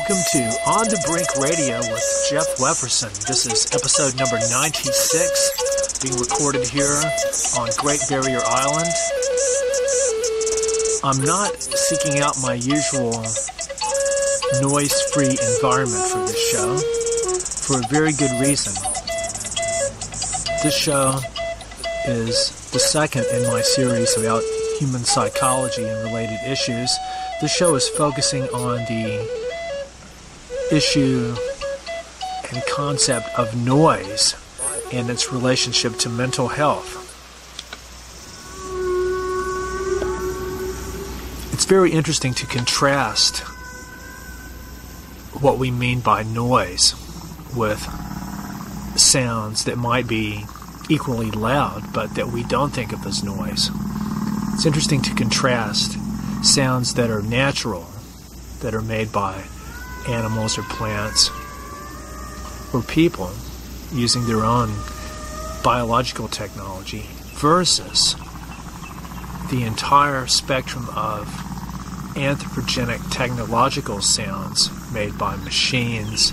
Welcome to On the Brink Radio with Jeff Wefferson. This is episode number 96, being recorded here on Great Barrier Island. I'm not seeking out my usual noise-free environment for this show, for a very good reason. This show is the second in my series about human psychology and related issues. This show is focusing on the issue and concept of noise and its relationship to mental health. It's very interesting to contrast what we mean by noise with sounds that might be equally loud but that we don't think of as noise. It's interesting to contrast sounds that are natural, that are made by animals or plants or people using their own biological technology versus the entire spectrum of anthropogenic technological sounds made by machines,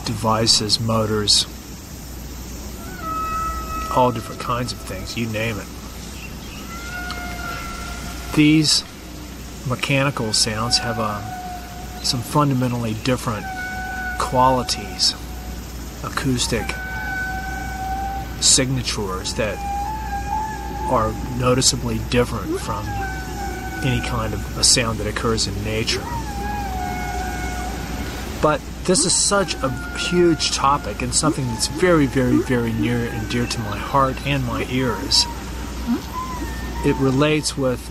devices, motors, all different kinds of things, you name it. These mechanical sounds have some fundamentally different qualities, acoustic signatures that are noticeably different from any kind of a sound that occurs in nature. But this is such a huge topic and something that's very, very, very near and dear to my heart and my ears. It relates with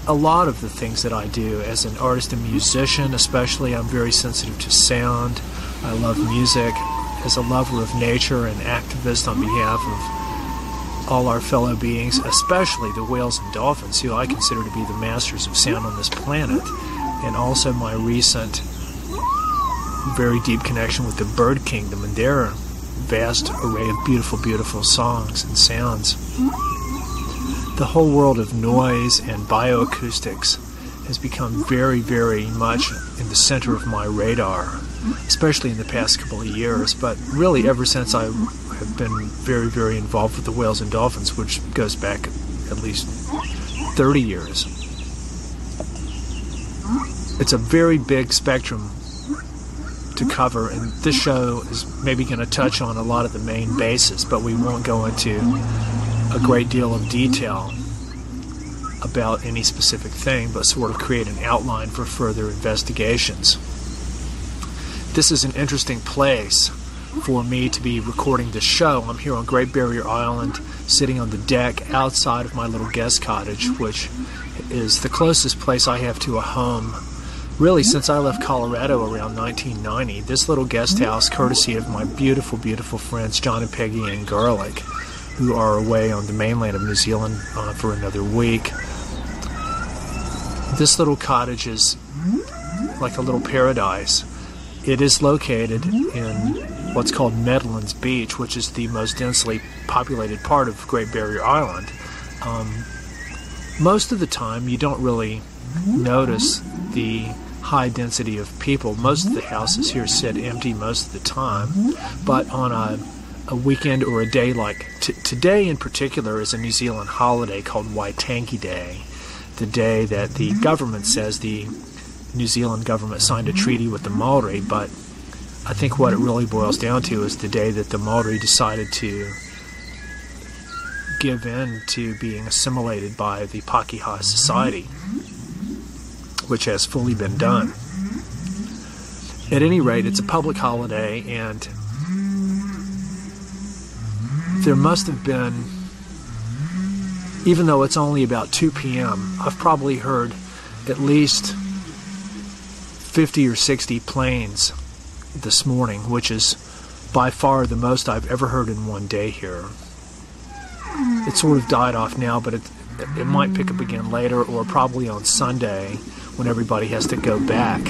a lot of the things that I do as an artist and musician. Especially, I'm very sensitive to sound. I love music. As a lover of nature and activist on behalf of all our fellow beings, especially the whales and dolphins, who I consider to be the masters of sound on this planet, and also my recent very deep connection with the bird kingdom and their vast array of beautiful, beautiful songs and sounds. The whole world of noise and bioacoustics has become very, very much in the center of my radar, especially in the past couple of years, but really ever since I have been very, very involved with the whales and dolphins, which goes back at least 30 years. It's a very big spectrum to cover, and this show is maybe going to touch on a lot of the main bases, but we won't go into a great deal of detail about any specific thing, but sort of create an outline for further investigations. This is an interesting place for me to be recording this show. I'm here on Great Barrier Island, sitting on the deck outside of my little guest cottage, which is the closest place I have to a home really since I left Colorado around 1990. This little guest house, courtesy of my beautiful, beautiful friends John and Peggy and Garlic, who are away on the mainland of New Zealand for another week. This little cottage is like a little paradise. It is located in what's called Medlands Beach, which is the most densely populated part of Great Barrier Island. Most of the time you don't really notice the high density of people. Most of the houses here sit empty most of the time, but on a weekend or a day like today in particular is a New Zealand holiday called Waitangi Day, the day that the government says the New Zealand government signed a treaty with the Maori, but I think what it really boils down to is the day that the Maori decided to give in to being assimilated by the Pakeha society, which has fully been done. At any rate, it's a public holiday, and there must have been, even though it's only about 2 p.m., I've probably heard at least 50 or 60 planes this morning, which is by far the most I've ever heard in one day here. It sort of died off now, but it might pick up again later, or probably on Sunday when everybody has to go back.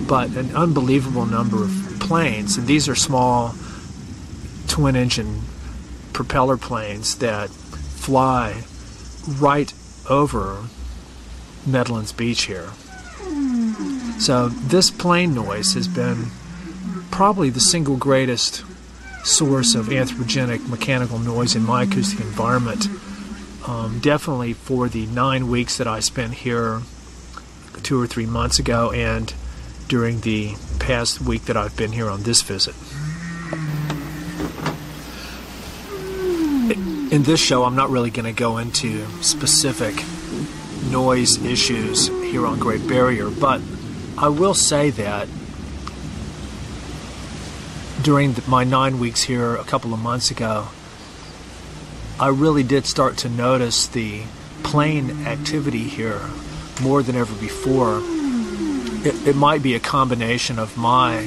But an unbelievable number of planes, and these are small twin-engine propeller planes that fly right over Medlands Beach here. So this plane noise has been probably the single greatest source of anthropogenic mechanical noise in my acoustic environment. Definitely for the 9 weeks that I spent here 2 or 3 months ago, and during the past week that I've been here on this visit. In this show, I'm not really going to go into specific noise issues here on Great Barrier, but I will say that during my 9 weeks here a couple of months ago, I really did start to notice the plane activity here more than ever before. It might be a combination of my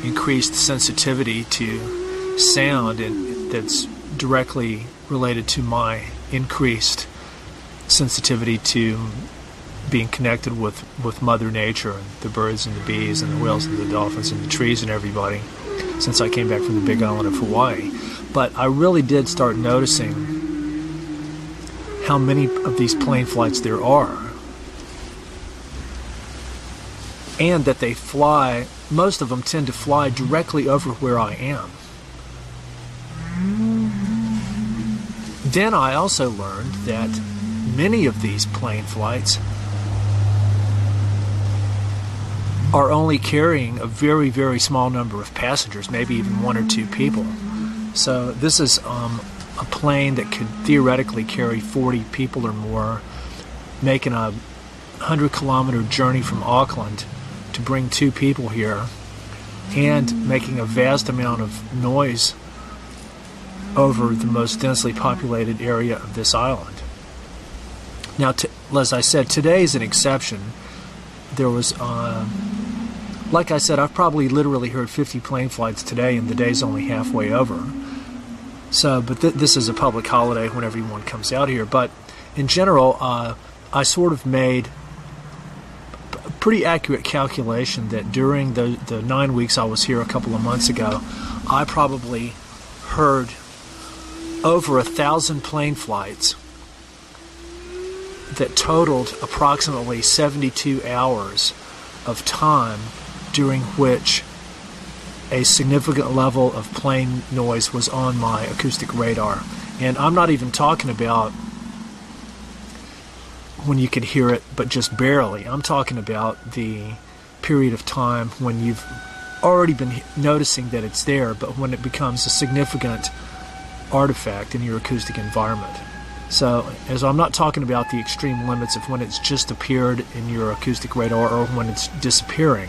increased sensitivity to sound, and that's directly related to my increased sensitivity to being connected with Mother Nature, and the birds and the bees and the whales and the dolphins and the trees and everybody, since I came back from the Big Island of Hawaii. But I really did start noticing how many of these plane flights there are, and that they fly, most of them tend to fly directly over where I am. Then I also learned that many of these plane flights are only carrying a very, very small number of passengers, maybe even 1 or 2 people. So this is a plane that could theoretically carry 40 people or more, making a 100-kilometer journey from Auckland to bring 2 people here, and making a vast amount of noise over the most densely populated area of this island. Now, as I said, today is an exception. There was, like I said, I've probably literally heard 50 plane flights today, and the day's only halfway over. So, but this is a public holiday when everyone comes out here. But in general, I sort of made a pretty accurate calculation that during the 9 weeks I was here a couple of months ago, I probably heard over 1,000 plane flights that totaled approximately 72 hours of time, during which a significant level of plane noise was on my acoustic radar. And I'm not even talking about when you could hear it but just barely. I'm talking about the period of time when you've already been noticing that it's there, but when it becomes a significant artifact in your acoustic environment. So, as I'm not talking about the extreme limits of when it's just appeared in your acoustic radar or when it's disappearing,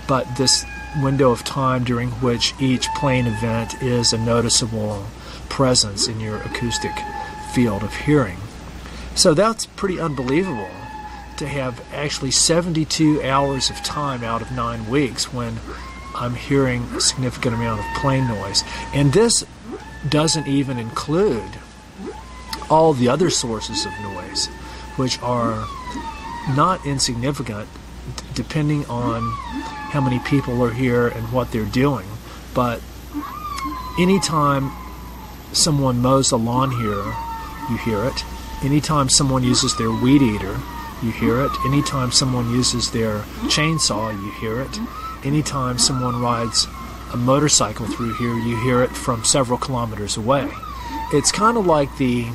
but this window of time during which each plane event is a noticeable presence in your acoustic field of hearing. So that's pretty unbelievable, to have actually 72 hours of time out of 9 weeks when I'm hearing a significant amount of plane noise. And this doesn't even include all the other sources of noise, which are not insignificant depending on how many people are here and what they're doing. But anytime someone mows the lawn here, you hear it. Anytime someone uses their weed eater, you hear it. Anytime someone uses their chainsaw, you hear it. Anytime someone rides a motorcycle through here, you hear it from several kilometers away. It's kind of like the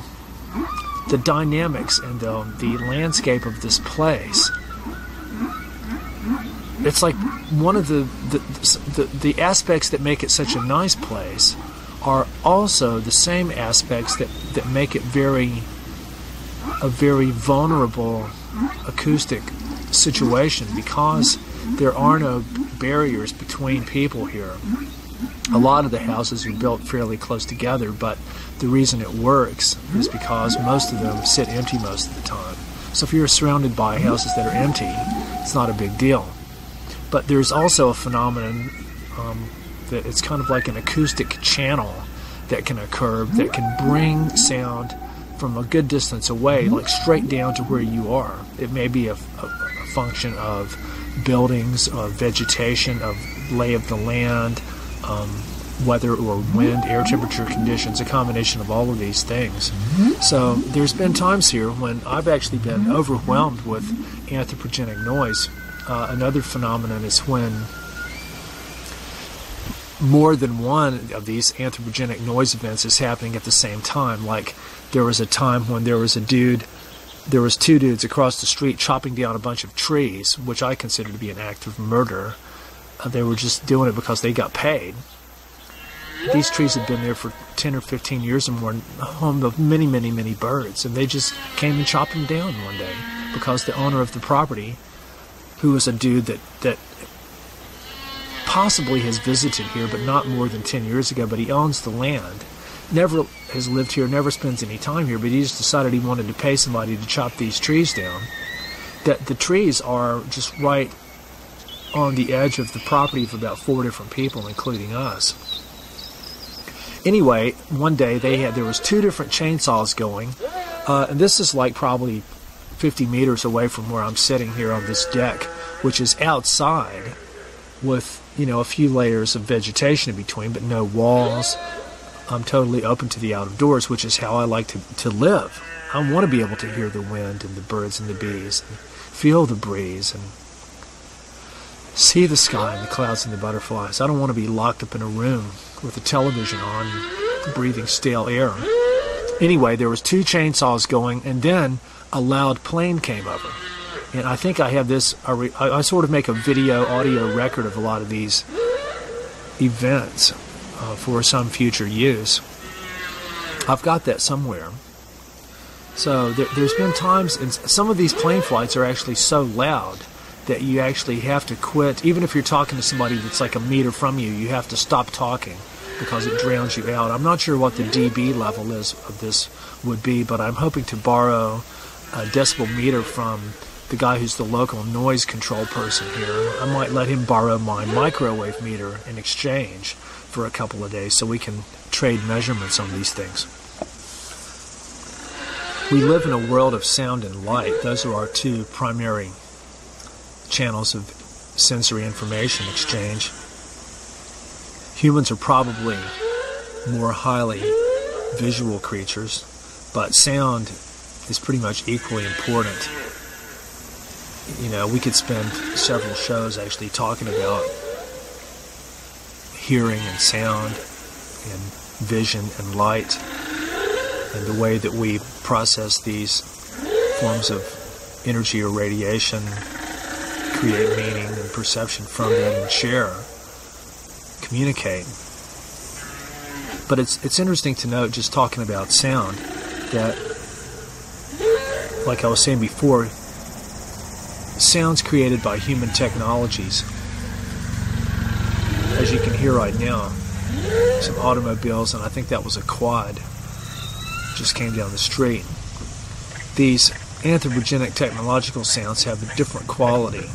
dynamics and the landscape of this place. It's like one of the aspects that make it such a nice place are also the same aspects that make it a very vulnerable acoustic situation, because there are no barriers between people here. A lot of the houses are built fairly close together, but the reason it works is because most of them sit empty most of the time. So if you're surrounded by houses that are empty, it's not a big deal. But there's also a phenomenon that it's kind of like an acoustic channel that can occur, that can bring sound from a good distance away, like straight down to where you are. It may be a function of buildings, of vegetation, of lay of the land, weather or wind, air temperature conditions, a combination of all of these things. So there's been times here when I've actually been overwhelmed with anthropogenic noise another phenomenon is when more than one of these anthropogenic noise events is happening at the same time. Like there was a time when there was two dudes across the street chopping down a bunch of trees, which I consider to be an act of murder. They were just doing it because they got paid. These trees had been there for 10 or 15 years or more, home of many, many, many birds, and they just came and chopped them down one day because the owner of the property, who was a dude that possibly has visited here, but not more than 10 years ago, but he owns the land, never has lived here, never spends any time here, but he just decided he wanted to pay somebody to chop these trees down. That the trees are just right on the edge of the property of about 4 different people, including us. Anyway, one day there was 2 different chainsaws going, and this is like probably 50 meters away from where I'm sitting here on this deck, which is outside with, a few layers of vegetation in between, but no walls. I'm totally open to the outdoors, which is how I like to live. I want to be able to hear the wind and the birds and the bees, and feel the breeze, and see the sky and the clouds and the butterflies. I don't want to be locked up in a room with the television on, breathing stale air. Anyway, there was 2 chainsaws going, and then a loud plane came over. And I think I have this, I sort of make a video, audio record of a lot of these events for some future use. I've got that somewhere. So there's been times, and some of these plane flights are actually so loud that you actually have to quit. Even if you're talking to somebody that's like a meter from you, you have to stop talking because it drowns you out. I'm not sure what the dB level is of this would be, but I'm hoping to borrow a decibel meter from the guy who's the local noise control person here. I might let him borrow my microwave meter in exchange for a couple of days so we can trade measurements on these things. We live in a world of sound and light. Those are our 2 primary channels of sensory information exchange. Humans are probably more highly visual creatures, but sound is pretty much equally important. We could spend several shows actually talking about hearing and sound and vision and light and the way that we process these forms of energy or radiation, create meaning and perception from them, and share, communicate. But it's interesting to note, just talking about sound, that, like I was saying before, sounds created by human technologies. As you can hear right now, some automobiles, and I think that was a quad, just came down the street. These anthropogenic technological sounds have a different quality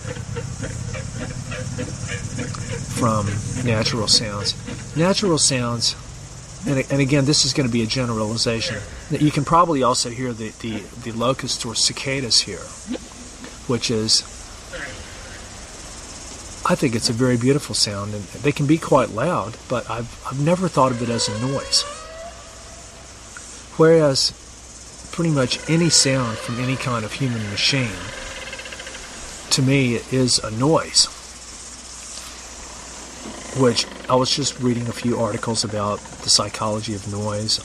from natural sounds. Natural sounds, and again, this is going to be a generalization, that you can probably also hear the locusts or cicadas here, which is, I think it's a very beautiful sound, and they can be quite loud, but I've never thought of it as a noise. Whereas pretty much any sound from any kind of human machine, to me, is a noise. Which I was just reading a few articles about the psychology of noise,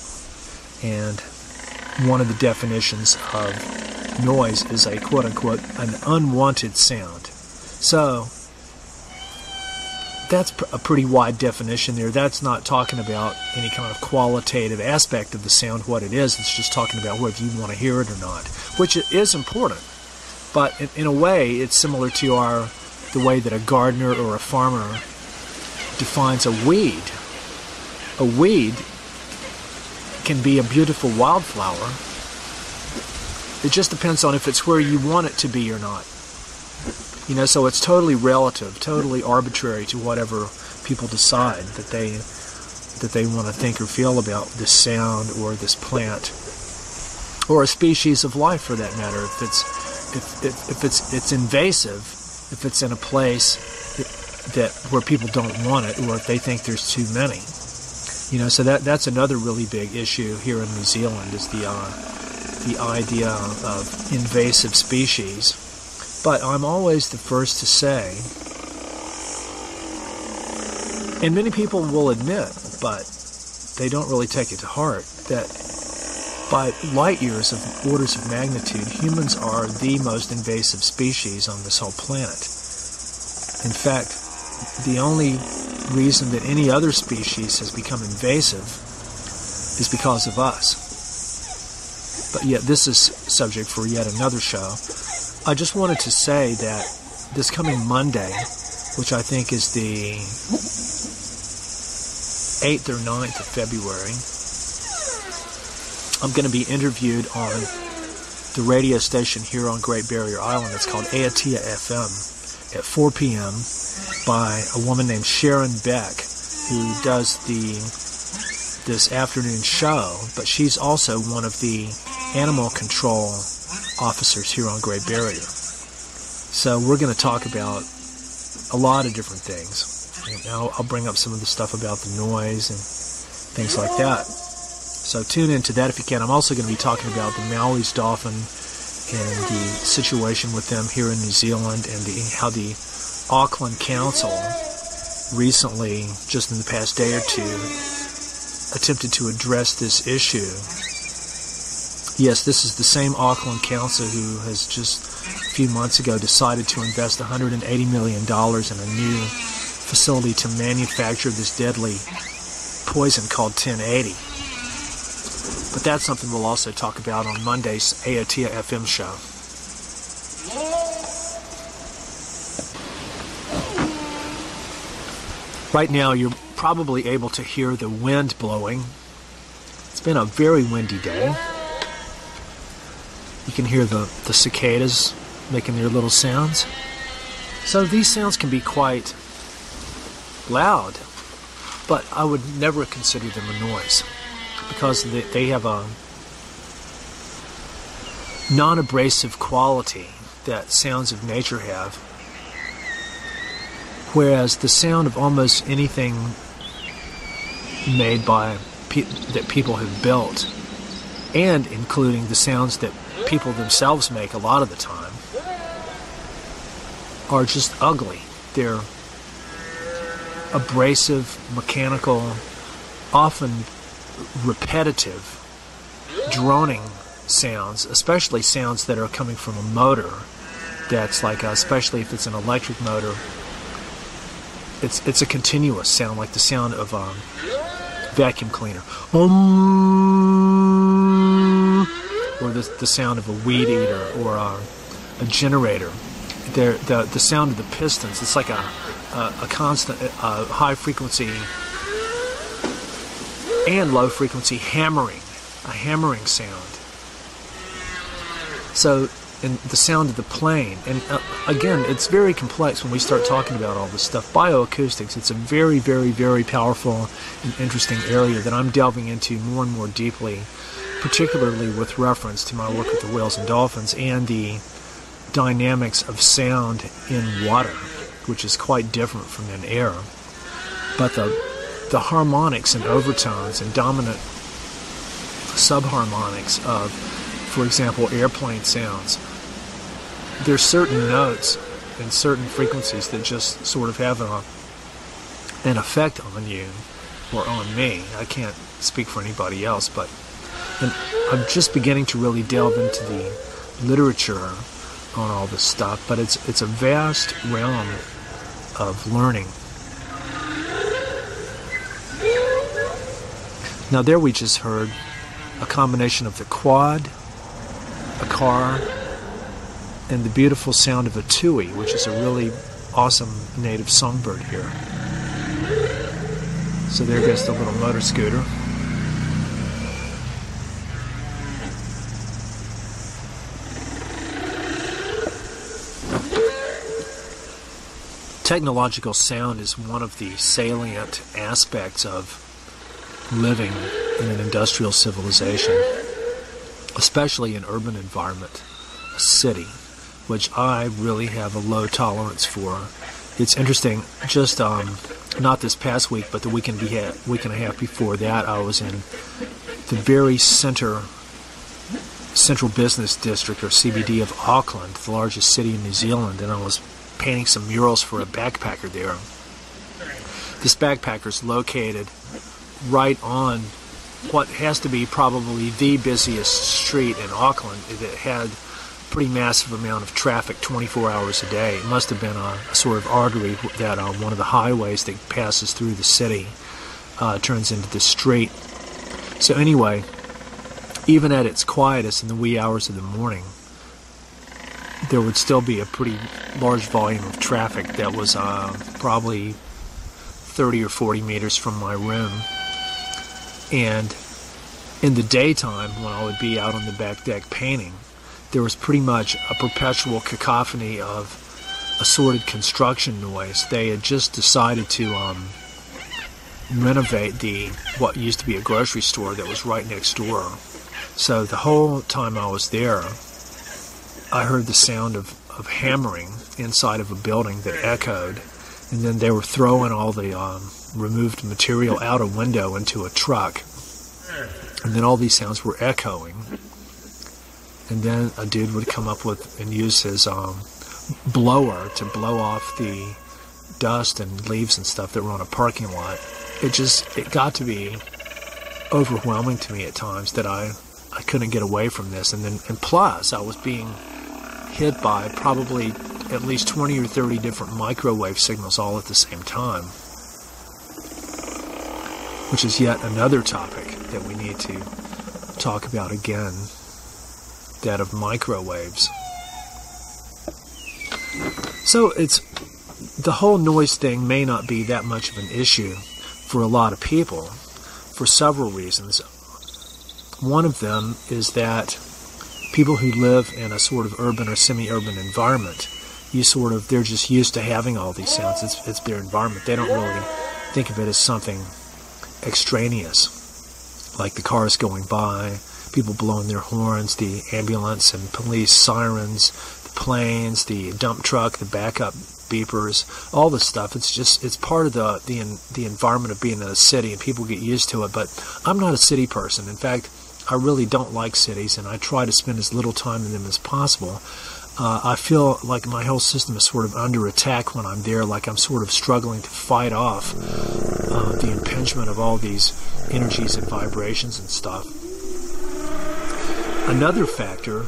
and one of the definitions of noise is a quote-unquote an unwanted sound. So that's a pretty wide definition there. That's not talking about any kind of qualitative aspect of the sound, what it is. It's just talking about whether you want to hear it or not, which is important. But in a way, it's similar to the way that a gardener or a farmer defines a weed. A weed can be a beautiful wildflower. It just depends on if it's where you want it to be or not. So it's totally relative, totally arbitrary to whatever people decide that they want to think or feel about this sound or this plant or a species of life, for that matter. If it's invasive, if it's in a place where people don't want it, or if they think there's too many. So that's another really big issue here in New Zealand, is the idea of invasive species But I'm always the first to say, and many people will admit, but they don't really take it to heart, that by light years of orders of magnitude, humans are the most invasive species on this whole planet. In fact, the only reason that any other species has become invasive is because of us. But yet this is subject for yet another show. I just wanted to say that this coming Monday, which I think is the 8th or 9th of February, I'm going to be interviewed on the radio station here on Great Barrier Island. It's called Aitea FM at 4 p.m. by a woman named Sharon Beck, who does this afternoon show, but she's also one of the animal control officers here on Great Barrier. So we're going to talk about a lot of different things. And I'll bring up some of the stuff about the noise and things like that. So tune into that if you can. I'm also going to be talking about the Maoris dolphin and the situation with them here in New Zealand, and how the Auckland Council recently, just in the past day or two, attempted to address this issue. Yes, this is the same Auckland Council who has just a few months ago decided to invest $180 million in a new facility to manufacture this deadly poison called 1080. But that's something we'll also talk about on Monday's Aitea FM show. Right now, you're probably able to hear the wind blowing. It's been a very windy day. You can hear the cicadas making their little sounds. So these sounds can be quite loud, but I would never consider them a noise, because they have a non-abrasive quality that sounds of nature have, whereas the sound of almost anything made by that people have built, and including the sounds that people themselves make a lot of the time, are just ugly. They're abrasive, mechanical, often repetitive, droning sounds, especially sounds that are coming from a motor that's like, especially if it's an electric motor, it's a continuous sound, like the sound of a vacuum cleaner. Or the sound of a weed eater or a generator. The sound of the pistons, it's like a constant high frequency and low frequency hammering, a hammering sound. So, and the sound of the plane, and again, it's very complex when we start talking about all this stuff. Bioacoustics, it's a very, very, very powerful and interesting area that I'm delving into more and more deeply, particularly with reference to my work with the whales and dolphins and the dynamics of sound in water, which is quite different from in air. But the harmonics and overtones and dominant subharmonics of, for example, airplane sounds, there's certain notes and certain frequencies that just sort of have an effect on you or on me. I can't speak for anybody else, but I'm just beginning to really delve into the literature on all this stuff, but it's a vast realm of learning. Now there we just heard a combination of the quad, a car, and the beautiful sound of a tui, which is a really awesome native songbird here. So there goes the little motor scooter. Technological sound is one of the salient aspects of living in an industrial civilization, especially an urban environment, a city, which I really have a low tolerance for. It's interesting, just not this past week, but the week and a half before that, I was in the very center Central Business District, or CBD, of Auckland, the largest city in New Zealand, and I was painting some murals for a backpacker there. This backpacker is located right on what has to be probably the busiest street in Auckland. It had a pretty massive amount of traffic 24 hours a day. It must have been a sort of artery that one of the highways that passes through the city turns into the street. So anyway, even at its quietest in the wee hours of the morning, there would still be a pretty large volume of traffic that was probably 30 or 40 meters from my room. And in the daytime, when I would be out on the back deck painting, there was pretty much a perpetual cacophony of assorted construction noise. They had just decided to renovate what used to be a grocery store that was right next door. So the whole time I was there, I heard the sound of hammering inside of a building that echoed, and then they were throwing all the removed material out a window into a truck, and then all these sounds were echoing, and then a dude would come up with and use his blower to blow off the dust and leaves and stuff that were on a parking lot. It got to be overwhelming to me at times that I couldn't get away from this, and plus I was being hit by probably at least 20 or 30 different microwave signals all at the same time, which is yet another topic that we need to talk about again, that of microwaves. So the whole noise thing may not be that much of an issue for a lot of people for several reasons. One of them is that people who live in a sort of urban or semi-urban environment, they're just used to having all these sounds. It's their environment. They don't really think of it as something extraneous, like the cars going by, people blowing their horns, the ambulance and police sirens, the planes, the dump truck, the backup beepers, all this stuff. It's part of the environment of being in a city, and people get used to it. But I'm not a city person. In fact, I really don't like cities, and I try to spend as little time in them as possible. I feel like my whole system is sort of under attack when I'm there, like I'm sort of struggling to fight off the impingement of all these energies and vibrations and stuff. Another factor,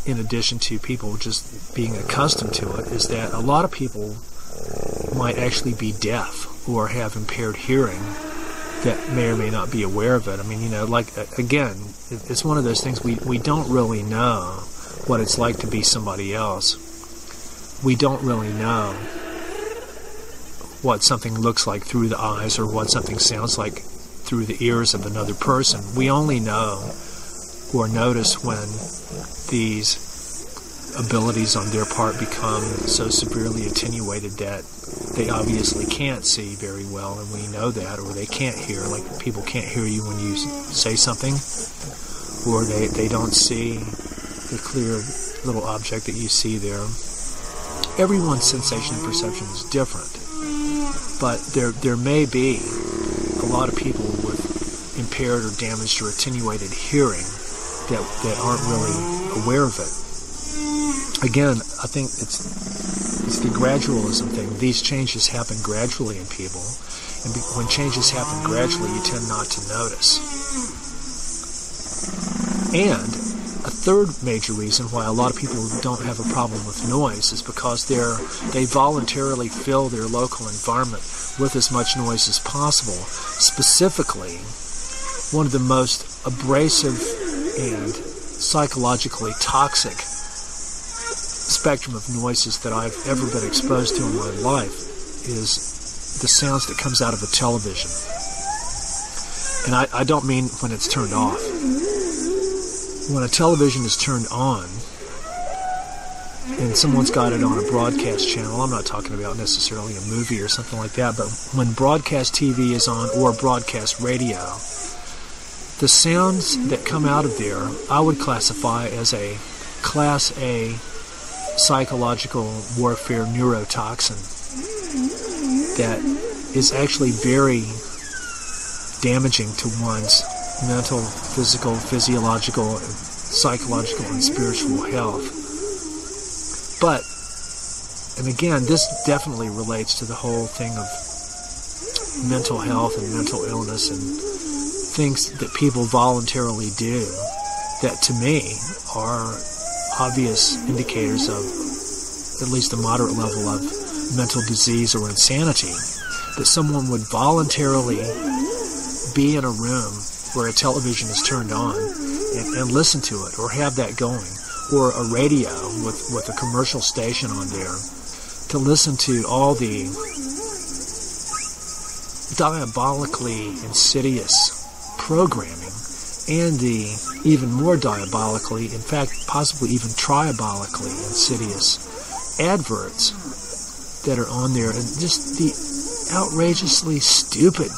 in addition to people just being accustomed to it, is that a lot of people might actually be deaf or have impaired hearing that may or may not be aware of it. I mean, again, it's one of those things we don't really know what it's like to be somebody else. We don't really know what something looks like through the eyes or what something sounds like through the ears of another person. We only know or notice when these abilities on their part become so severely attenuated that they obviously can't see very well, and we know that, or they can't hear, like people can't hear you when you say something, or they don't see the clear little object that you see there. Everyone's sensation and perception is different, but there may be a lot of people with impaired or damaged or attenuated hearing that aren't really aware of it. Again, I think it's the gradualism thing. These changes happen gradually in people, and when changes happen gradually, you tend not to notice. And a third major reason why a lot of people don't have a problem with noise is because they voluntarily fill their local environment with as much noise as possible. Specifically, one of the most abrasive and psychologically toxic spectrum of noises that I've ever been exposed to in my life is the sounds that comes out of a television. And I don't mean when it's turned off. When a television is turned on and someone's got it on a broadcast channel, I'm not talking about necessarily a movie or something like that, but when broadcast TV is on or broadcast radio, the sounds that come out of there I would classify as a Class A psychological warfare neurotoxin that is actually very damaging to one's mental, physical, physiological, psychological and spiritual health. But, and again, this definitely relates to the whole thing of mental health and mental illness and things that people voluntarily do that to me are obvious indicators of at least a moderate level of mental disease or insanity. That someone would voluntarily be in a room where a television is turned on and listen to it, or have that going, or a radio with a commercial station on there, to listen to all the diabolically insidious programming and the even more diabolically, in fact, possibly even triabolically insidious adverts that are on there, and just the outrageously stupid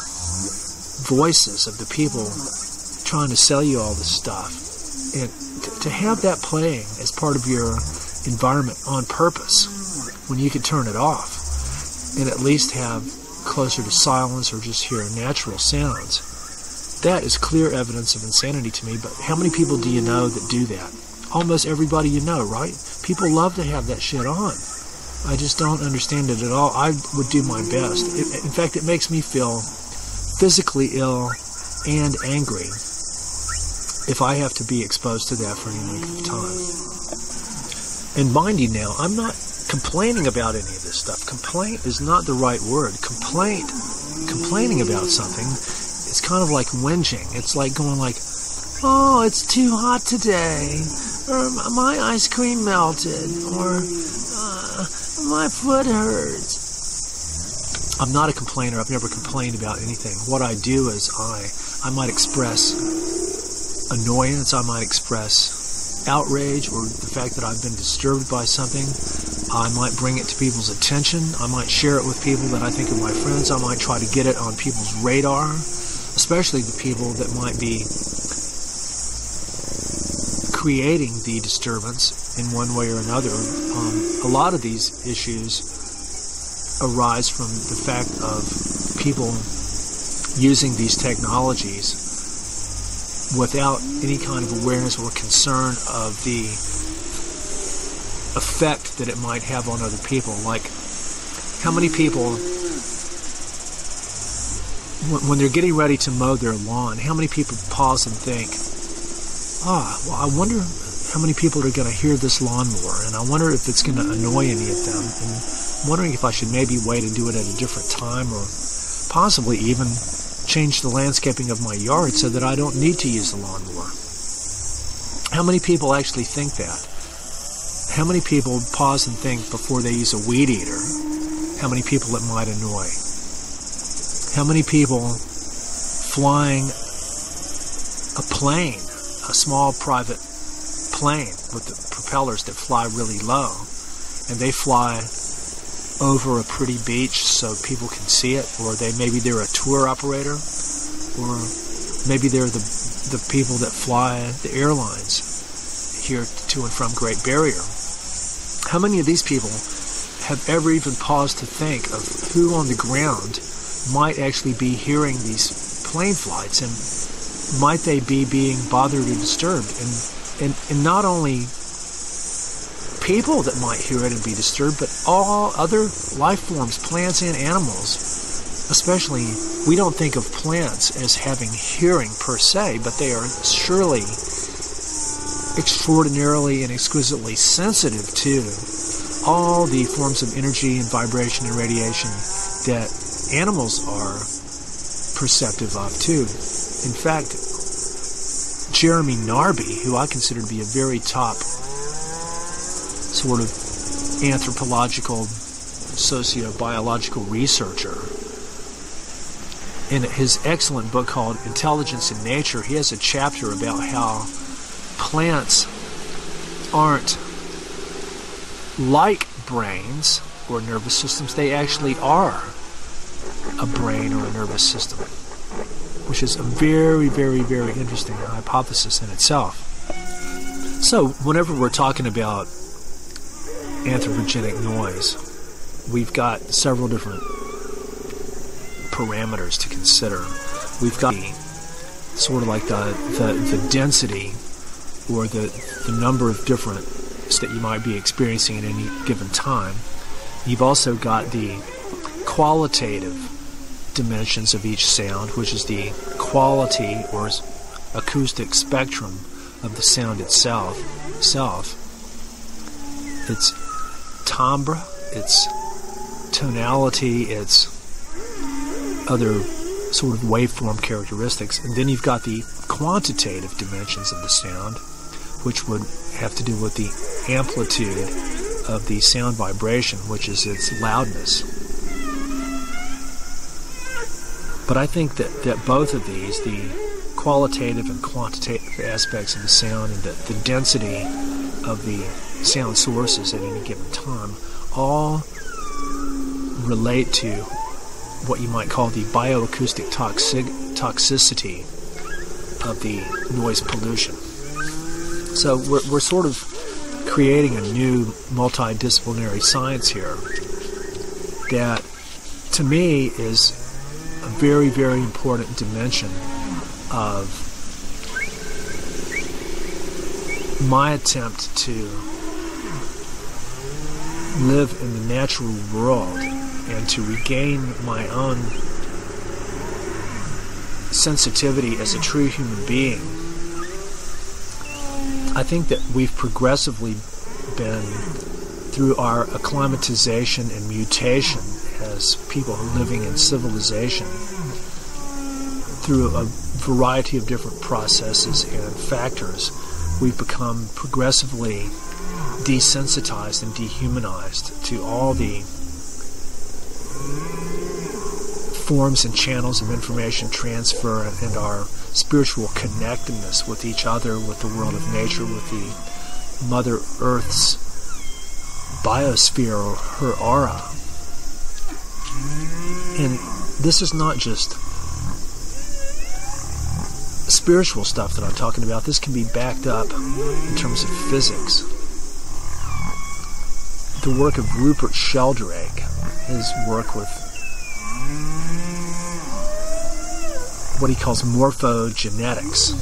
voices of the people trying to sell you all this stuff. And to have that playing as part of your environment on purpose when you could turn it off and at least have closer to silence or just hear natural sounds, that is clear evidence of insanity to me. But how many people do you know that do that? Almost everybody you know, right? People love to have that shit on. I just don't understand it at all. I would do my best. In fact, it makes me feel physically ill and angry if I have to be exposed to that for any length of time. And mind you now, I'm not complaining about any of this stuff. Complaint is not the right word. Complaining about something, it's kind of like whinging. It's like going like, oh, it's too hot today, or my ice cream melted, or my foot hurts. I'm not a complainer. I've never complained about anything. What I do is I might express annoyance, I might express outrage, or the fact that I've been disturbed by something. I might bring it to people's attention. I might share it with people that I think are my friends. I might try to get it on people's radar, especially the people that might be creating the disturbance in one way or another. A lot of these issues arise from the fact of people using these technologies without any kind of awareness or concern of the effect that it might have on other people. Like, how many people, when they're getting ready to mow their lawn, how many people pause and think, well, I wonder how many people are going to hear this lawnmower, and I wonder if it's going to annoy any of them, and I'm wondering if I should maybe wait and do it at a different time, or possibly even change the landscaping of my yard so that I don't need to use the lawnmower. How many people actually think that? How many people pause and think before they use a weed eater how many people it might annoy? How many people flying a plane, a small private plane with the propellers that fly really low, and they fly over a pretty beach so people can see it, or maybe they're a tour operator, or maybe they're the people that fly the airlines here to and from Great Barrier. How many of these people have ever even paused to think of who on the ground might actually be hearing these plane flights, and might they be being bothered or disturbed? And not only people that might hear it and be disturbed, but all other life forms, plants and animals. Especially, we don't think of plants as having hearing per se, but they are surely extraordinarily and exquisitely sensitive to all the forms of energy and vibration and radiation that animals are perceptive of too. In fact, Jeremy Narby, who I consider to be a very top sort of anthropological, sociobiological researcher, in his excellent book called Intelligence in Nature, he has a chapter about how plants aren't like brains or nervous systems. They actually are a brain or a nervous system, which is a very, very, very interesting hypothesis in itself. So whenever we're talking about anthropogenic noise, we've got several different parameters to consider. We've got sort of like the density or the number of different that you might be experiencing at any given time. You've also got the qualitative dimensions of each sound, which is the quality or acoustic spectrum of the sound itself. Its timbre, its tonality, its other sort of waveform characteristics. And then you've got the quantitative dimensions of the sound, which would have to do with the amplitude of the sound vibration, which is its loudness. But I think that both of these, the qualitative and quantitative aspects of the sound and the density of the sound sources at any given time, all relate to what you might call the bioacoustic toxicity of the noise pollution. So we're sort of creating a new multidisciplinary science here that, to me, is a very, very important dimension of my attempt to live in the natural world and to regain my own sensitivity as a true human being. I think that we've progressively been, through our acclimatization and mutation as people living in civilization, through a variety of different processes and factors, we've become progressively desensitized and dehumanized to all the forms and channels of information transfer and our spiritual connectedness with each other, with the world of nature, with the Mother Earth's biosphere or her aura. And this is not just spiritual stuff that I'm talking about. This can be backed up in terms of physics. The work of Rupert Sheldrake, his work with what he calls morphogenetics,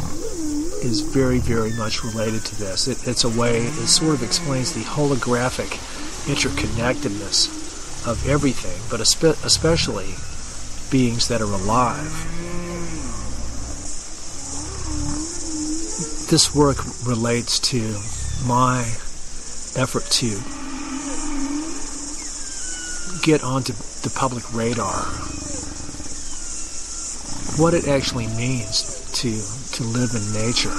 is very, very much related to this. It's a way, it sort of explains the holographic interconnectedness of everything, but especially beings that are alive. This work relates to my effort to get onto the public radar what it actually means to live in nature.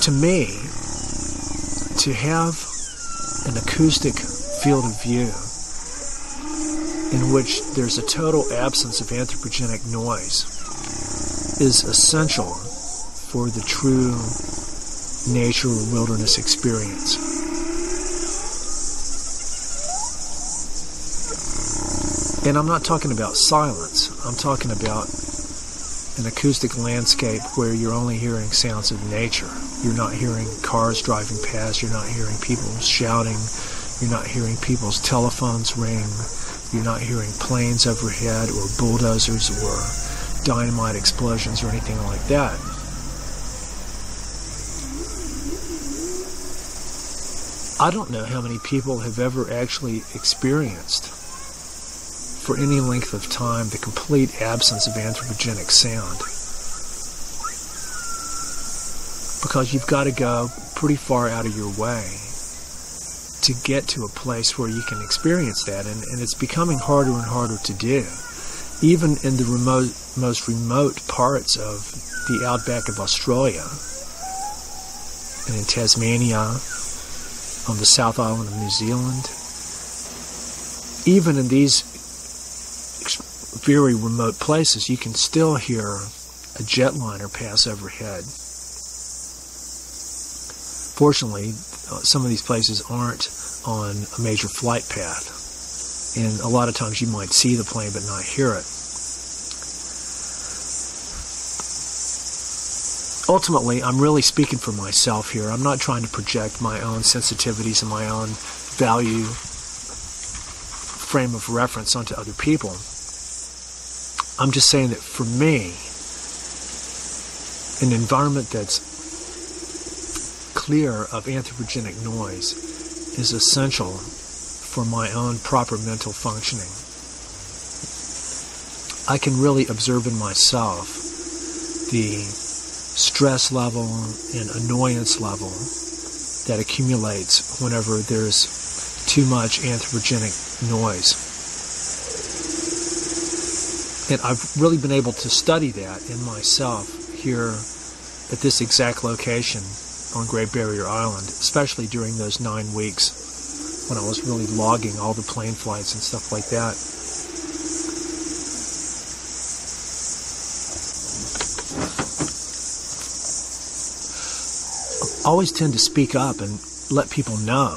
To me, to have an acoustic field of view in which there's a total absence of anthropogenic noise is essential for the true nature or wilderness experience. And I'm not talking about silence. I'm talking about an acoustic landscape where you're only hearing sounds of nature. You're not hearing cars driving past. You're not hearing people shouting. You're not hearing people's telephones ring. You're not hearing planes overhead or bulldozers or dynamite explosions or anything like that. I don't know how many people have ever actually experienced, for any length of time, the complete absence of anthropogenic sound. Because you've got to go pretty far out of your way to get to a place where you can experience that, and it's becoming harder and harder to do. Even in the most remote parts of the outback of Australia, and in Tasmania, on the South Island of New Zealand, even in these very remote places, you can still hear a jetliner pass overhead. Fortunately, some of these places aren't on a major flight path, and a lot of times you might see the plane but not hear it. Ultimately, I'm really speaking for myself here. I'm not trying to project my own sensitivities and my own value frame of reference onto other people. I'm just saying that for me, an environment that's clear of anthropogenic noise is essential for my own proper mental functioning. I can really observe in myself the stress level and annoyance level that accumulates whenever there's too much anthropogenic noise. And I've really been able to study that in myself here at this exact location on Great Barrier Island, especially during those 9 weeks when I was really logging all the plane flights and stuff like that. I always tend to speak up and let people know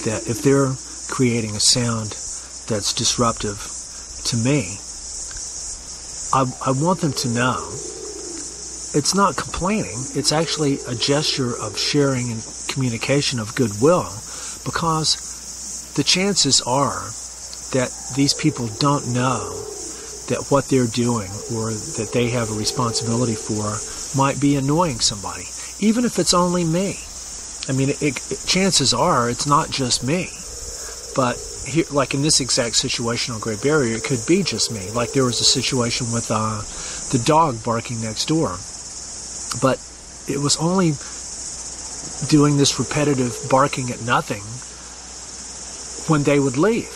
that if they're creating a sound that's disruptive to me, I want them to know it's not complaining, it's actually a gesture of sharing and communication of goodwill, because the chances are that these people don't know that what they're doing or that they have a responsibility for might be annoying somebody, even if it's only me. I mean, chances are it's not just me, but here, like in this exact situation on Great Barrier, it could be just me. Like there was a situation with the dog barking next door, but it was only doing this repetitive barking at nothing when they would leave.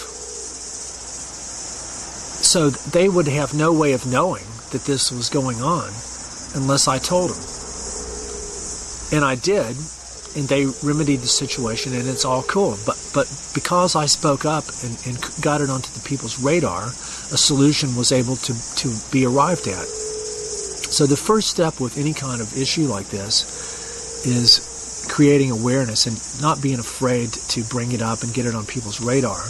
So they would have no way of knowing that this was going on unless I told them. And I did, and they remedied the situation, and it's all cool. But because I spoke up and got it onto the people's radar, a solution was able to be arrived at. So the first step with any kind of issue like this is creating awareness and not being afraid to bring it up and get it on people's radar.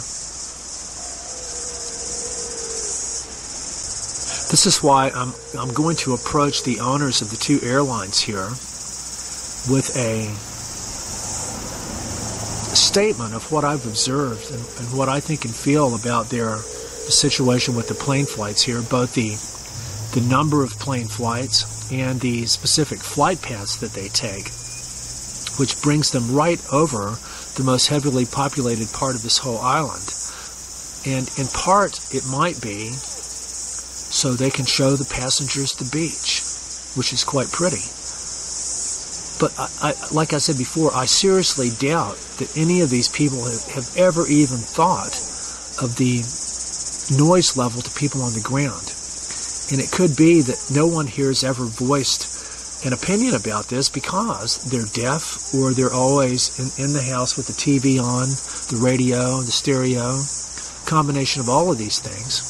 This is why I'm going to approach the owners of the 2 airlines here with a statement of what I've observed and what I think and feel about the situation with the plane flights here, both the number of plane flights and the specific flight paths that they take, which brings them right over the most heavily populated part of this whole island. And in part, it might be so they can show the passengers the beach, which is quite pretty. But I, like I said before, I seriously doubt that any of these people have ever even thought of the noise level to people on the ground. And it could be that no one here has ever voiced an opinion about this because they're deaf, or they're always in the house with the TV on, the radio, the stereo, combination of all of these things.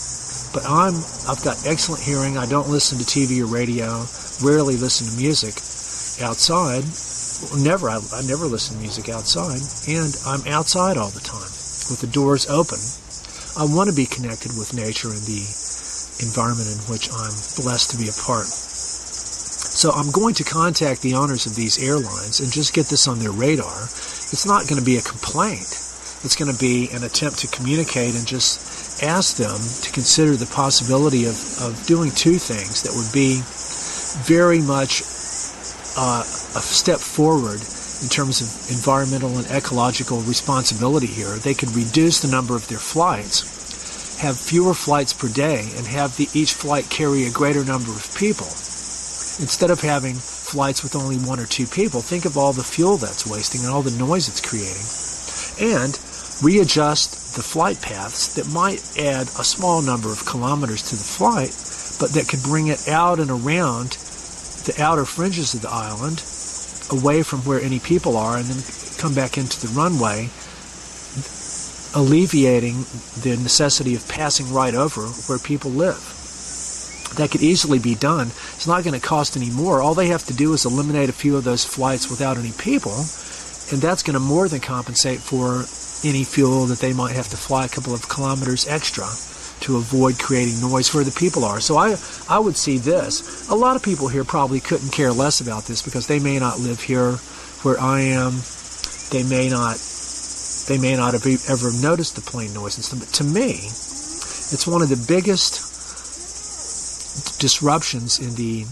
But I've got excellent hearing. I don't listen to TV or radio, rarely listen to music outside. I never listen to music outside, and I'm outside all the time with the doors open. I want to be connected with nature and the environment in which I'm blessed to be a part. So I'm going to contact the owners of these airlines and just get this on their radar. It's not going to be a complaint. It's going to be an attempt to communicate and just ask them to consider the possibility of doing 2 things that would be very much a step forward in terms of environmental and ecological responsibility here. They could reduce the number of their flights, have fewer flights per day, and have each flight carry a greater number of people. Instead of having flights with only 1 or 2 people, think of all the fuel that's wasting and all the noise it's creating. And readjust the flight paths that might add a small number of kilometers to the flight, but that could bring it out and around the outer fringes of the island, away from where any people are, and then come back into the runway, alleviating the necessity of passing right over where people live. That could easily be done. It's not going to cost any more. All they have to do is eliminate a few of those flights without any people, and that's going to more than compensate for any fuel that they might have to fly a couple of kilometers extra to avoid creating noise where the people are. So I would see this. A lot of people here probably couldn't care less about this because they may not live here where I am. They may not have ever noticed the plane noise and stuff. But to me, it's one of the biggest disruptions in the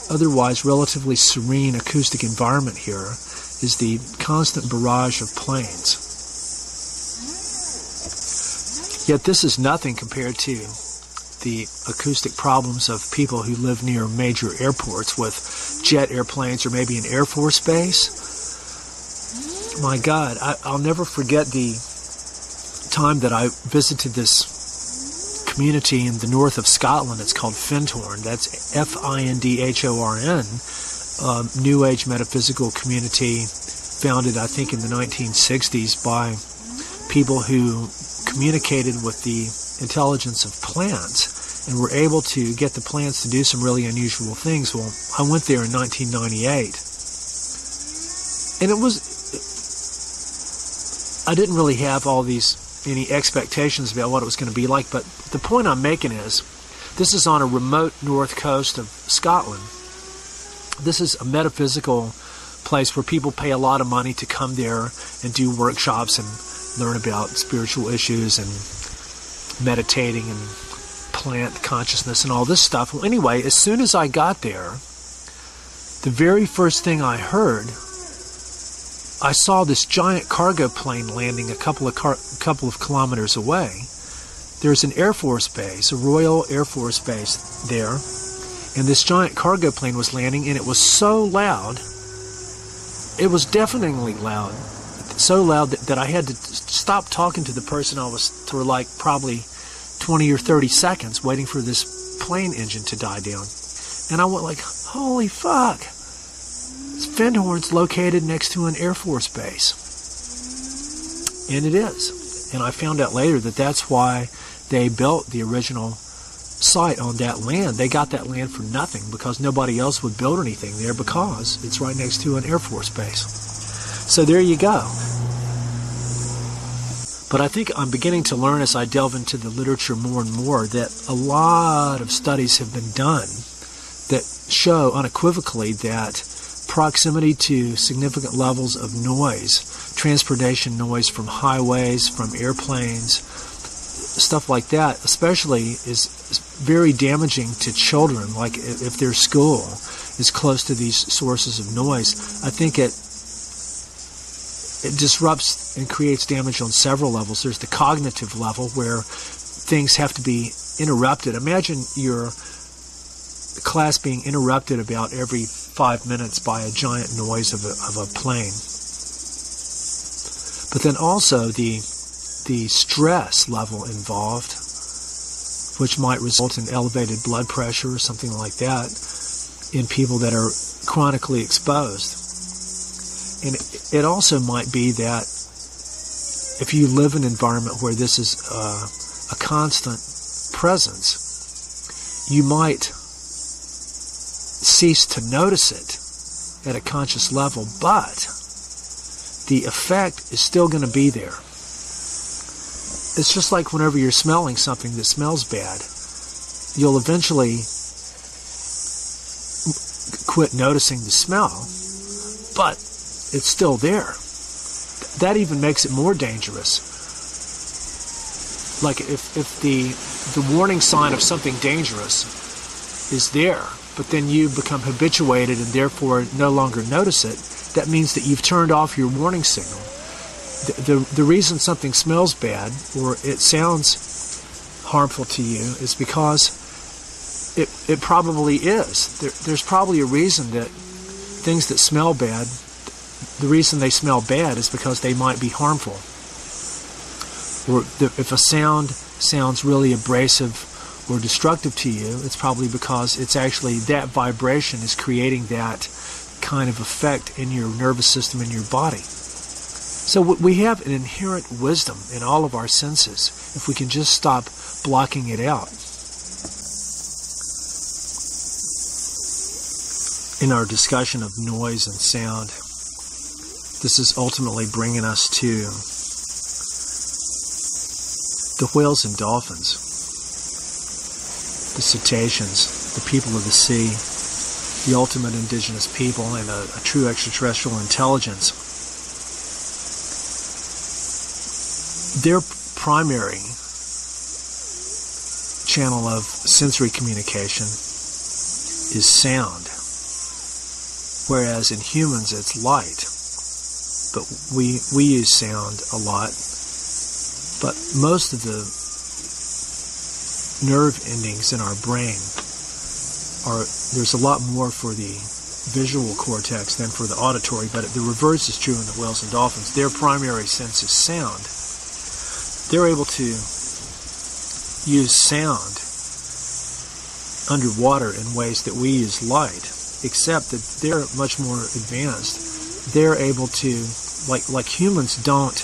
otherwise relatively serene acoustic environment here is the constant barrage of planes. Yet this is nothing compared to the acoustic problems of people who live near major airports with jet airplanes or maybe an Air Force base. My God, I'll never forget the time that I visited this community in the north of Scotland. It's called Findhorn. That's Findhorn, New Age metaphysical community founded, I think, in the 1960s by people who communicated with the intelligence of plants and were able to get the plants to do some really unusual things. Well, I went there in 1998, and I didn't really have any expectations about what it was going to be like, but the point I'm making is, this is on a remote north coast of Scotland. This is a metaphysical place where people pay a lot of money to come there and do workshops and learn about spiritual issues and meditating and plant consciousness and all this stuff. Well, anyway, as soon as I got there, the very first thing I heard, I saw this giant cargo plane landing a couple of kilometers away. There's an Air Force base, a Royal Air Force base there, and this giant cargo plane was landing, and it was so loud, it was deafeningly loud, so loud that I had to stop talking to the person I was for like probably 20 or 30 seconds waiting for this plane engine to die down. And I went like, holy fuck, Findhorn's located next to an Air Force base. And it is. And I found out later that that's why they built the original site on that land. They got that land for nothing because nobody else would build anything there because it's right next to an Air Force base. So there you go. But I think I'm beginning to learn as I delve into the literature more and more that a lot of studies have been done that show unequivocally that proximity to significant levels of noise, transportation noise from highways, from airplanes, stuff like that, especially is very damaging to children. Like if their school is close to these sources of noise, I think it disrupts and creates damage on several levels. There's the cognitive level where things have to be interrupted. Imagine your class being interrupted about every 5 minutes by a giant noise of a plane. But then also the stress level involved, which might result in elevated blood pressure or something like that in people that are chronically exposed. And it also might be that if you live in an environment where this is a constant presence, you might cease to notice it at a conscious level, but the effect is still going to be there. It's just like whenever you're smelling something that smells bad, you'll eventually quit noticing the smell, but it's still there. That even makes it more dangerous. Like if the warning sign of something dangerous is there, but then you become habituated and therefore no longer notice it, that means that you've turned off your warning signal. The reason something smells bad or it sounds harmful to you is because it probably is. There's probably a reason that things that smell bad, the reason they smell bad is because they might be harmful. Or if a sound sounds really abrasive or destructive to you, it's probably because it's actually that vibration is creating that kind of effect in your nervous system, in your body. So we have an inherent wisdom in all of our senses if we can just stop blocking it out. In our discussion of noise and sound, this is ultimately bringing us to the whales and dolphins, the cetaceans, the people of the sea, the ultimate indigenous people, and a true extraterrestrial intelligence. Their primary channel of sensory communication is sound. whereas in humans it's light. But we use sound a lot. But most of the nerve endings in our brain there's a lot more for the visual cortex than for the auditory, but the reverse is true in the whales and dolphins. Their primary sense is sound. They're able to use sound underwater in ways that we use light, except that they're much more advanced. They're able to, like humans don't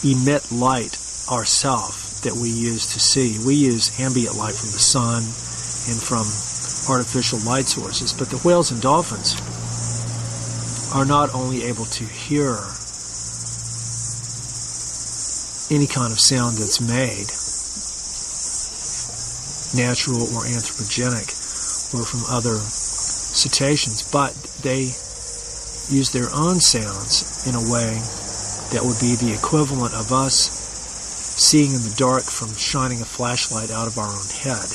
emit light ourselves that we use to see. We use ambient light from the sun and from artificial light sources, but the whales and dolphins are not only able to hear any kind of sound that's made, natural or anthropogenic, or from other cetaceans, but they use their own sounds in a way that would be the equivalent of us seeing in the dark from shining a flashlight out of our own head.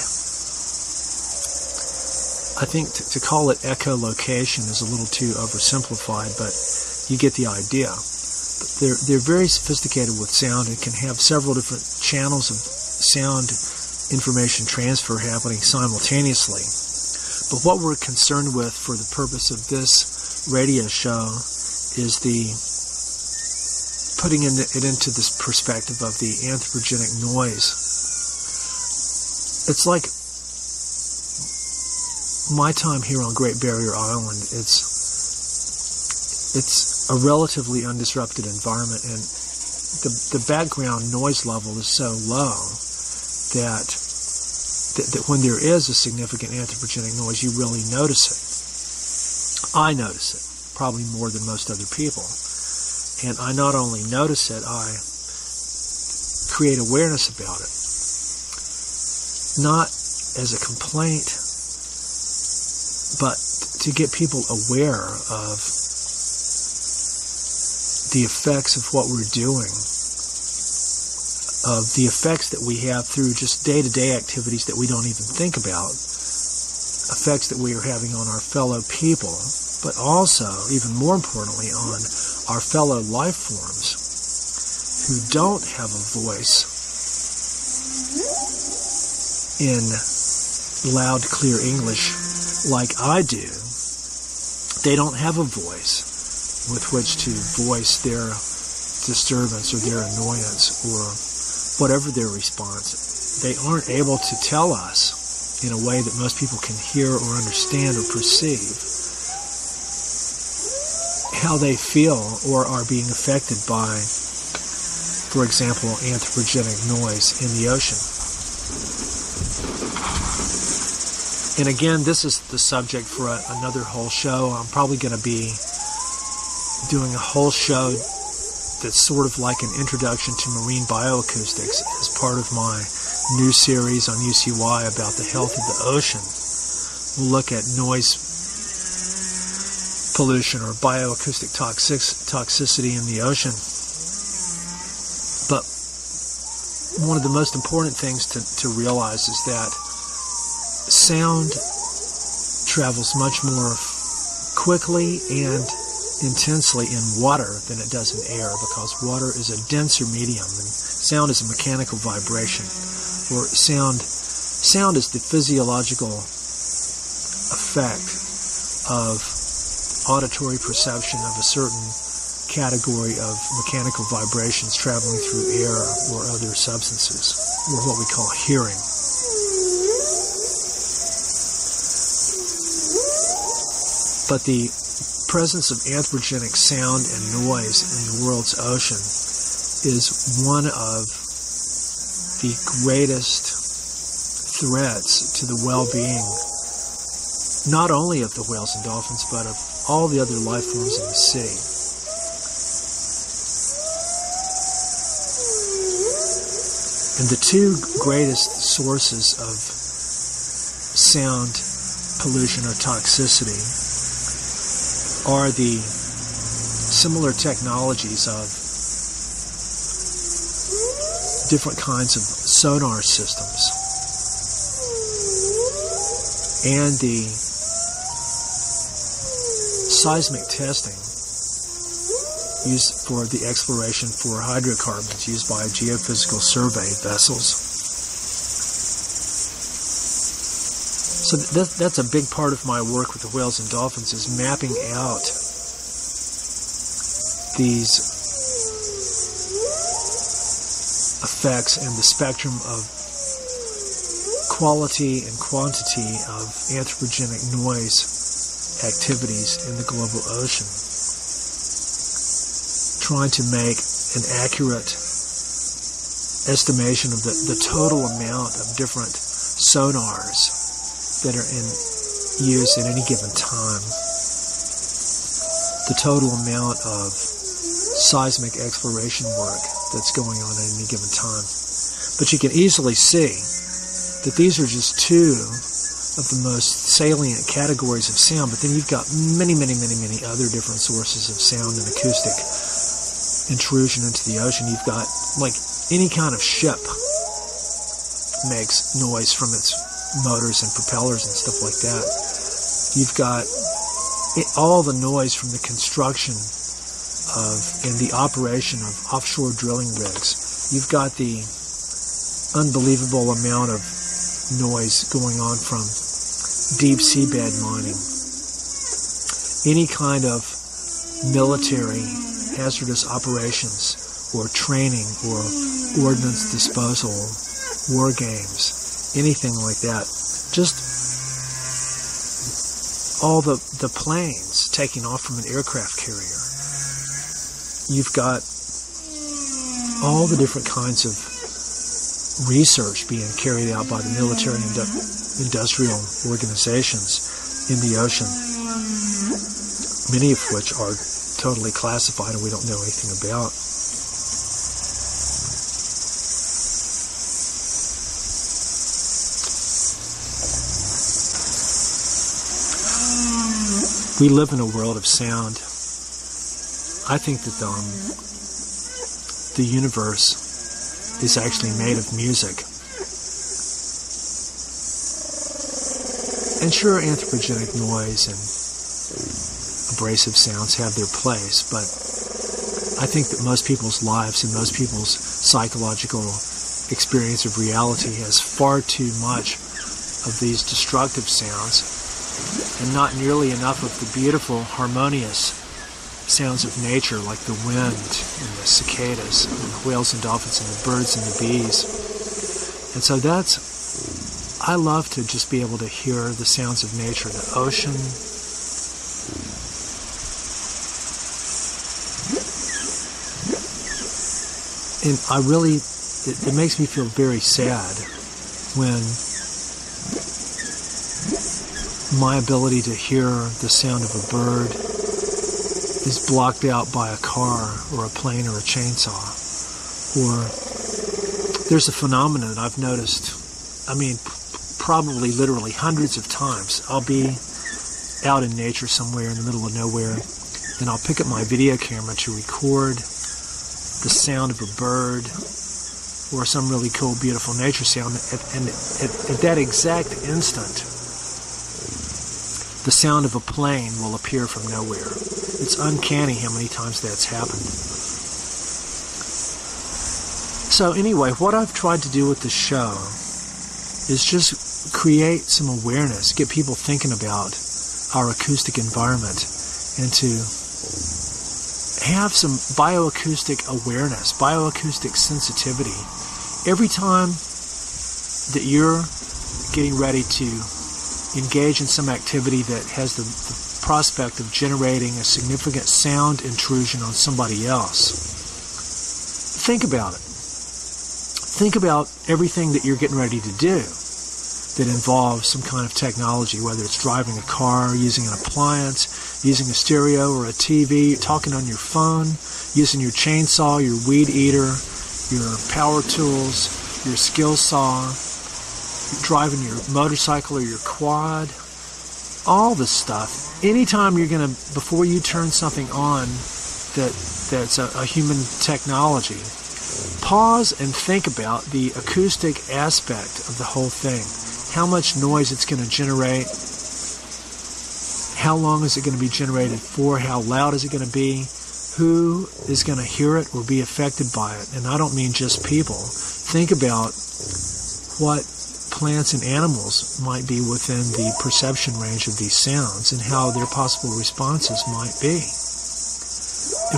I think to call it echolocation is a little too oversimplified, but you get the idea. They're very sophisticated with sound and can have several different channels of sound information transfer happening simultaneously. But what we're concerned with for the purpose of this radio show is the putting it into this perspective of the anthropogenic noise. It's like my time here on Great Barrier Island. It's a relatively undisrupted environment, and the background noise level is so low that when there is a significant anthropogenic noise, you really notice it. I notice it, probably more than most other people. And I not only notice it, I create awareness about it. Not as a complaint, but to get people aware of the effects of what we're doing, of the effects that we have through just day-to-day activities that we don't even think about, effects that we are having on our fellow people, but also, even more importantly, on our fellow life forms who don't have a voice in loud, clear English like I do. They don't have a voice with which to voice their disturbance or their annoyance or whatever their response. They aren't able to tell us in a way that most people can hear or understand or perceive how they feel or are being affected by, for example, anthropogenic noise in the ocean. And again, this is the subject for another whole show. I'm probably going to be doing a whole show that's sort of like an introduction to marine bioacoustics as part of my new series on UCY about the health of the ocean. We'll look at noise pollution or bioacoustic toxicity in the ocean. But one of the most important things to realize is that sound travels much more quickly and intensely in water than it does in air, because water is a denser medium and sound is a mechanical vibration. Or sound is the physiological effect of auditory perception of a certain category of mechanical vibrations traveling through air or other substances, or what we call hearing. But the presence of anthropogenic sound and noise in the world's ocean is one of the greatest threats to the well-being, not only of the whales and dolphins, but of all the other life forms in the sea. And the two greatest sources of sound pollution or toxicity are the similar technologies of different kinds of sonar systems and the seismic testing used for the exploration for hydrocarbons used by geophysical survey vessels. So that's a big part of my work with the whales and dolphins, is mapping out these effects and the spectrum of quality and quantity of anthropogenic noise activities in the global ocean, trying to make an accurate estimation of the total amount of different sonars that are in use at any given time, the total amount of seismic exploration work that's going on at any given time. But you can easily see that these are just two of the most salient categories of sound, but then you've got many, many, many, many other different sources of sound and acoustic intrusion into the ocean. You've got, like, any kind of ship makes noise from its motors and propellers and stuff like that. You've got all the noise from the construction of and the operation of offshore drilling rigs. You've got the unbelievable amount of noise going on from deep seabed mining. Any kind of military hazardous operations or training or ordnance disposal, war games, anything like that. Just all the planes taking off from an aircraft carrier. You've got all the different kinds of research being carried out by the military and industrial organizations in the ocean, many of which are totally classified and we don't know anything about. We live in a world of sound. I think that the universe is actually made of music. And sure, anthropogenic noise and abrasive sounds have their place, but I think that most people's lives and most people's psychological experience of reality has far too much of these destructive sounds and not nearly enough of the beautiful, harmonious sounds of nature, like the wind and the cicadas and the whales and dolphins and the birds and the bees. And so I love to just be able to hear the sounds of nature, the ocean, and it makes me feel very sad when my ability to hear the sound of a bird is blocked out by a car or a plane or a chainsaw. Or there's a phenomenon that I've noticed, probably literally hundreds of times. I'll be out in nature somewhere in the middle of nowhere, and I'll pick up my video camera to record the sound of a bird or some really cool, beautiful nature sound, and at that exact instant, the sound of a plane will appear from nowhere. It's uncanny how many times that's happened. So anyway, what I've tried to do with the show is just create some awareness, get people thinking about our acoustic environment, and to have some bioacoustic awareness, bioacoustic sensitivity. Every time that you're getting ready to engage in some activity that has the prospect of generating a significant sound intrusion on somebody else, think about it. Think about everything that you're getting ready to do that involves some kind of technology, whether it's driving a car, using an appliance, using a stereo or a TV, talking on your phone, using your chainsaw, your weed eater, your power tools, your skill saw, driving your motorcycle or your quad, all this stuff. Anytime you're going to, before you turn something on that's a human technology, pause and think about the acoustic aspect of the whole thing. How much noise it's going to generate, How long is it going to be generated for? How loud is it going to be? Who is going to hear it or be affected by it? And I don't mean just people. Think about what plants and animals might be within the perception range of these sounds and how their possible responses might be.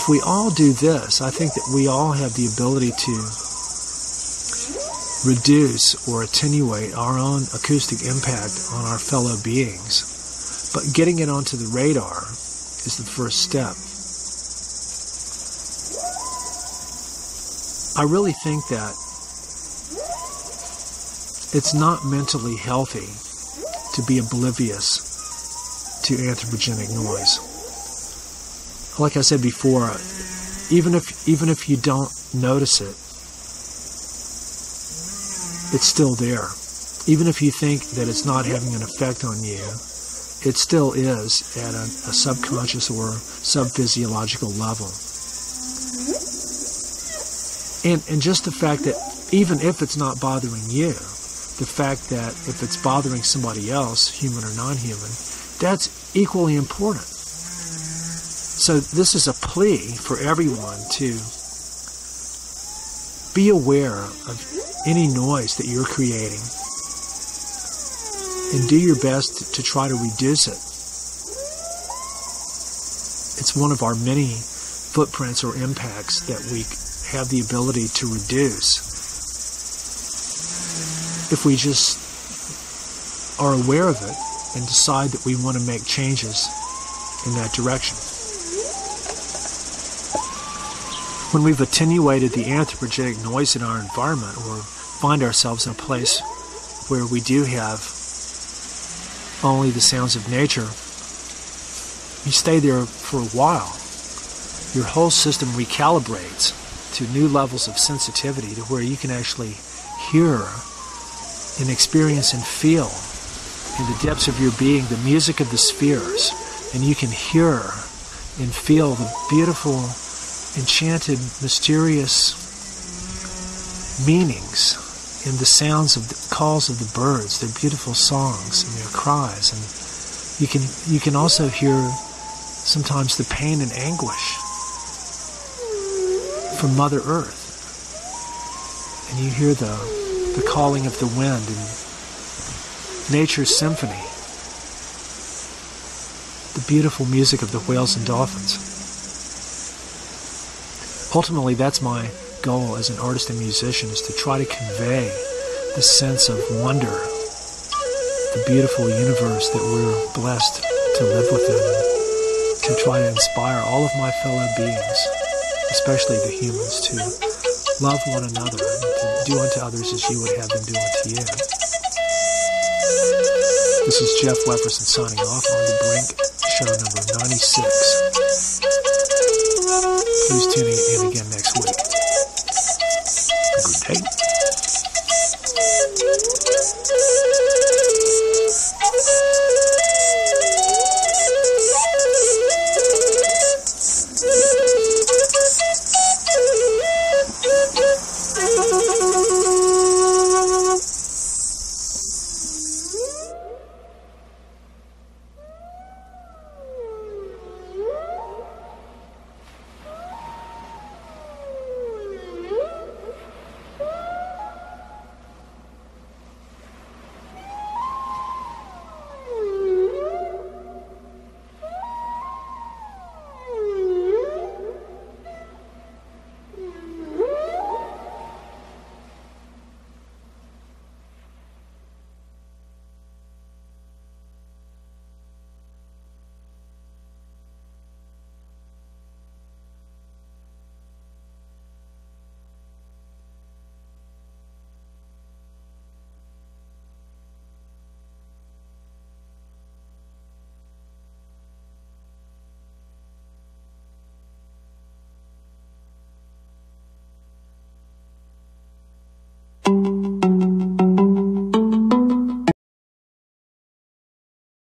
If we all do this, I think that we all have the ability to reduce or attenuate our own acoustic impact on our fellow beings. But getting it onto the radar is the first step. I really think that it's not mentally healthy to be oblivious to anthropogenic noise. Like I said before, even if you don't notice it, it's still there. Even if you think that it's not having an effect on you, it still is at a subconscious or subphysiological level. And just the fact that even if it's not bothering you, the fact that if it's bothering somebody else, human or non-human, that's equally important. So this is a plea for everyone to be aware of any noise that you're creating and do your best to try to reduce it. It's one of our many footprints or impacts that we have the ability to reduce if we just are aware of it and decide that we want to make changes in that direction. When we've attenuated the anthropogenic noise in our environment or find ourselves in a place where we do have only the sounds of nature, you stay there for a while. Your whole system recalibrates to new levels of sensitivity to where you can actually hear and experience and feel in the depths of your being the music of the spheres, and you can hear and feel the beautiful, enchanted, mysterious meanings in the sounds of the calls of the birds, their beautiful songs and their cries. And you can also hear sometimes the pain and anguish from Mother Earth. And you hear the calling of the wind and nature's symphony, the beautiful music of the whales and dolphins. Ultimately, that's my goal as an artist and musician, is to try to convey the sense of wonder, the beautiful universe that we're blessed to live within, and to try to inspire all of my fellow beings, especially the humans, to love one another and to do unto others as you would have them do unto you. This is Jeff Wefferson signing off on the Brink, show number 96. Please tune in again next